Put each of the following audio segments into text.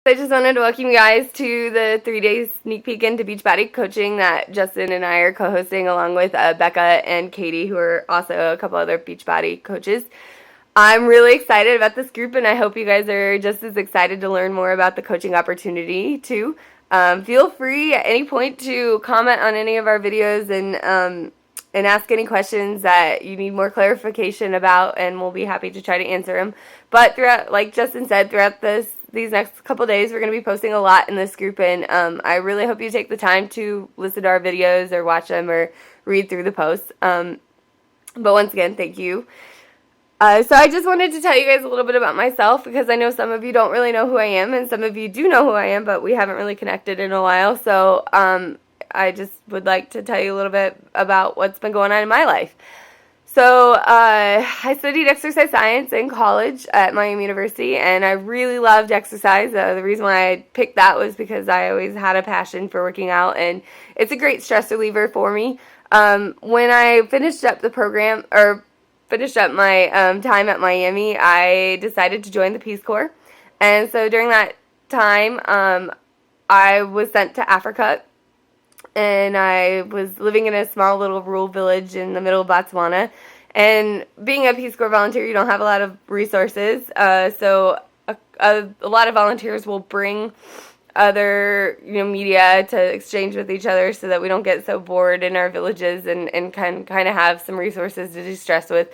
I just wanted to welcome you guys to the 3-day sneak peek into Beachbody coaching that Justin and I are co-hosting along with Becca and Katie, who are also a couple other Beachbody coaches. I'm really excited about this group, and I hope you guys are just as excited to learn more about the coaching opportunity too. Feel free at any point to comment on any of our videos and ask any questions that you need more clarification about, and we'll be happy to try to answer them. But throughout, like Justin said, throughout these next couple days, we're going to be posting a lot in this group, and I really hope you take the time to listen to our videos or watch them or read through the posts. But once again, thank you. So I just wanted to tell you guys a little bit about myself, because I know some of you don't really know who I am, and some of you do know who I am, but we haven't really connected in a while. So I just would like to tell you a little bit about what's been going on in my life. So I studied exercise science in college at Miami University, and I really loved exercise. The reason why I picked that was because I always had a passion for working out, and it's a great stress reliever for me. When I finished up the program, or finished up my time at Miami, I decided to join the Peace Corps. And so during that time, I was sent to Africa, and I was living in a small little rural village in the middle of Botswana. And being a Peace Corps volunteer, you don't have a lot of resources, so a lot of volunteers will bring other media to exchange with each other so that we don't get so bored in our villages and can kind of have some resources to de-stress with.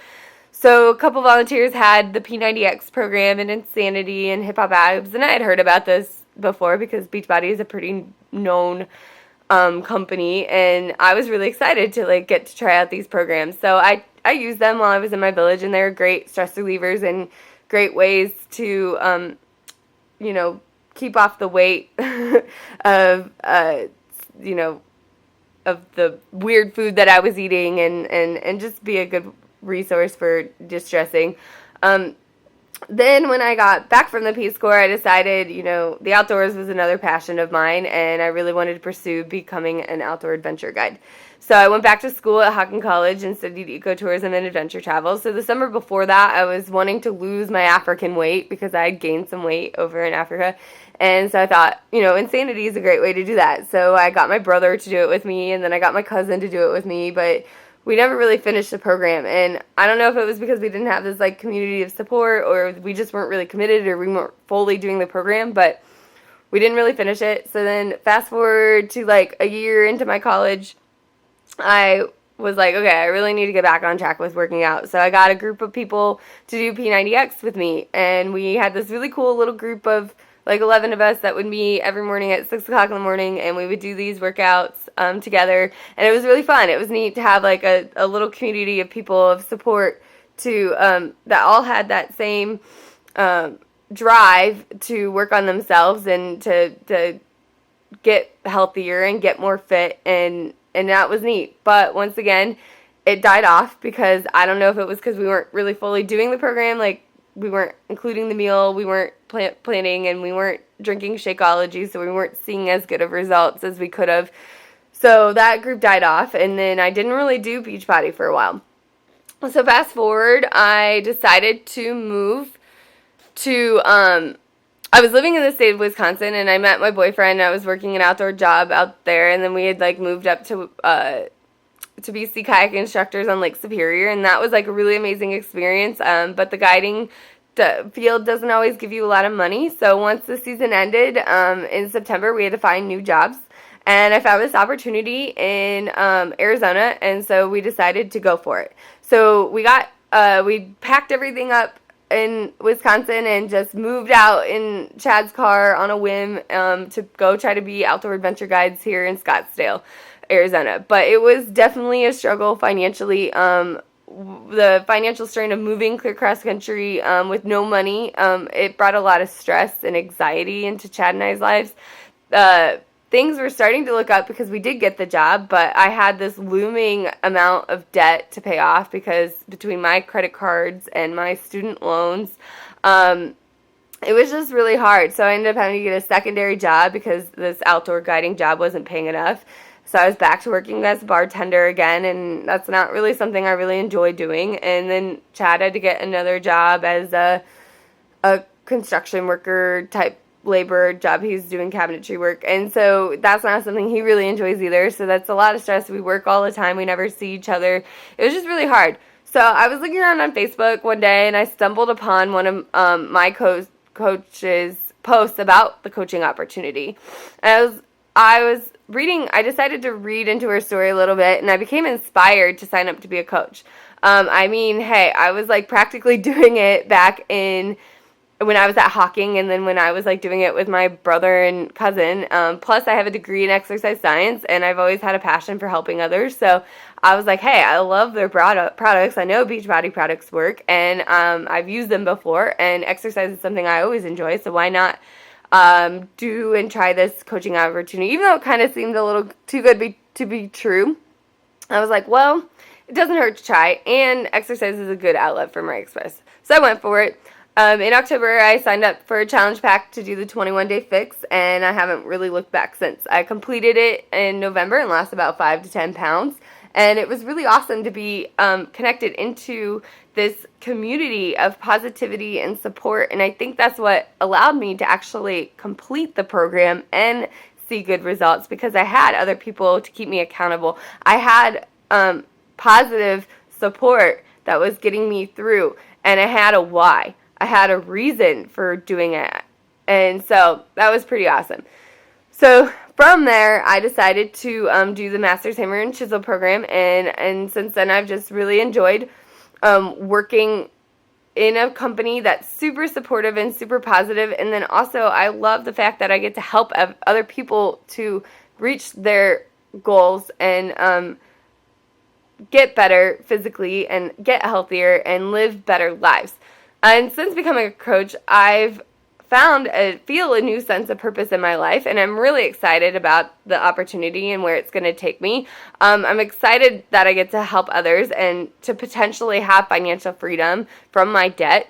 So a couple volunteers had the P90X program and Insanity and Hip Hop Abs, and I had heard about this before because Beachbody is a pretty known company, and I was really excited to get to try out these programs. So I used them while I was in my village, and they were great stress relievers and great ways to keep off the weight of of the weird food that I was eating, and just be a good resource for distressing. Then when I got back from the Peace Corps, I decided, the outdoors was another passion of mine, and I really wanted to pursue becoming an outdoor adventure guide. So I went back to school at Hockin College and studied ecotourism and adventure travel. So the summer before that, I was wanting to lose my African weight because I had gained some weight over in Africa. And so I thought, Insanity is a great way to do that. So I got my brother to do it with me, and then I got my cousin to do it with me, but we never really finished the program. And I don't know if it was because we didn't have this community of support, or we just weren't really committed, or we weren't fully doing the program, but we didn't really finish it. So then fast forward to a year into my college, I was like, okay, I really need to get back on track with working out. So I got a group of people to do P90X with me, and we had this really cool little group of 11 of us that would meet every morning at 6 o'clock in the morning, and we would do these workouts together, and it was really fun. It was neat to have a little community of people of support to that all had that same drive to work on themselves and to get healthier and get more fit, and that was neat. But once again, it died off because I don't know if it was because we weren't really fully doing the program, we weren't including the meal, we weren't planning, and we weren't drinking Shakeology, so we weren't seeing as good of results as we could have. So that group died off, and then I didn't really do Beachbody for a while. So fast forward, I decided to move to, I was living in the state of Wisconsin, and I met my boyfriend. I was working an outdoor job out there, and then we had moved up to be sea kayak instructors on Lake Superior, and that was a really amazing experience. But the guiding field doesn't always give you a lot of money. So once the season ended in September, we had to find new jobs, and I found this opportunity in Arizona, and so we decided to go for it. So we packed everything up in Wisconsin and just moved out in Chad's car on a whim to go try to be outdoor adventure guides here in Scottsdale, Arizona. But it was definitely a struggle financially. The financial strain of moving clear cross country with no money, it brought a lot of stress and anxiety into Chad and I's lives. Things were starting to look up because we did get the job, but I had this looming amount of debt to pay off because between my credit cards and my student loans, it was just really hard. So I ended up having to get a secondary job because this outdoor guiding job wasn't paying enough. So I was back to working as a bartender again, and that's not really something I really enjoy doing. And then Chad had to get another job as a construction worker type labor job. He's doing cabinetry work, and so that's not something he really enjoys either. So that's a lot of stress. We work all the time. We never see each other. It was just really hard. So I was looking around on Facebook one day, and I stumbled upon one of my coach's posts about the coaching opportunity. And I decided to read into her story a little bit, and I became inspired to sign up to be a coach. Hey, I was like practically doing it back in when I was at Hawking, and then when I was like doing it with my brother and cousin. Plus, I have a degree in exercise science, and I've always had a passion for helping others. So I was like, hey, I love their products. I know Beachbody products work, and I've used them before, and exercise is something I always enjoy. So why not do and try this coaching opportunity? Even though it kind of seemed a little too good to be true, I was like, well, it doesn't hurt to try, and exercise is a good outlet for my express. So I went for it. In October, I signed up for a challenge pack to do the 21-day fix, and I haven't really looked back since. I completed it in November and lost about 5 to 10 pounds, and it was really awesome to be connected into this community of positivity and support, and I think that's what allowed me to actually complete the program and see good results, because I had other people to keep me accountable. I had positive support that was getting me through, and I had a why. I had a reason for doing it, and so that was pretty awesome. So from there, I decided to do the Master's Hammer and Chisel program, and since then, I've just really enjoyed working in a company that's super supportive and super positive, and then also I love the fact that I get to help other people to reach their goals and get better physically and get healthier and live better lives. And since becoming a coach, I've feel a new sense of purpose in my life, and I'm really excited about the opportunity and where it's going to take me. I'm excited that I get to help others and to potentially have financial freedom from my debt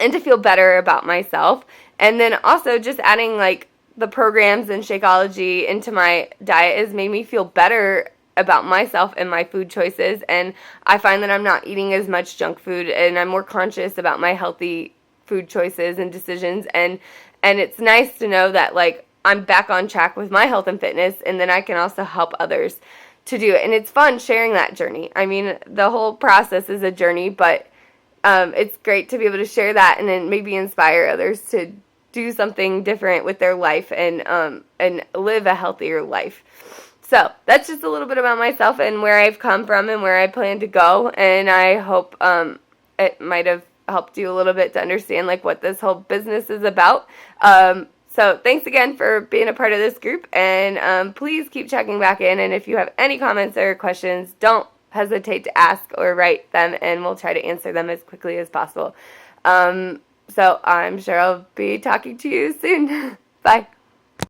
and to feel better about myself. And then also just adding like the programs and Shakeology into my diet has made me feel better about myself and my food choices, and I find that I'm not eating as much junk food, and I'm more conscious about my healthy food choices and decisions, and it's nice to know that like I'm back on track with my health and fitness, and then I can also help others to do it, and it's fun sharing that journey. I mean, the whole process is a journey, but it's great to be able to share that and then maybe inspire others to do something different with their life and live a healthier life. So that's just a little bit about myself and where I've come from and where I plan to go. And I hope it might have helped you a little bit to understand like what this whole business is about. So thanks again for being a part of this group. And please keep checking back in. And if you have any comments or questions, don't hesitate to ask or write them, and we'll try to answer them as quickly as possible. So I'm sure I'll be talking to you soon. Bye.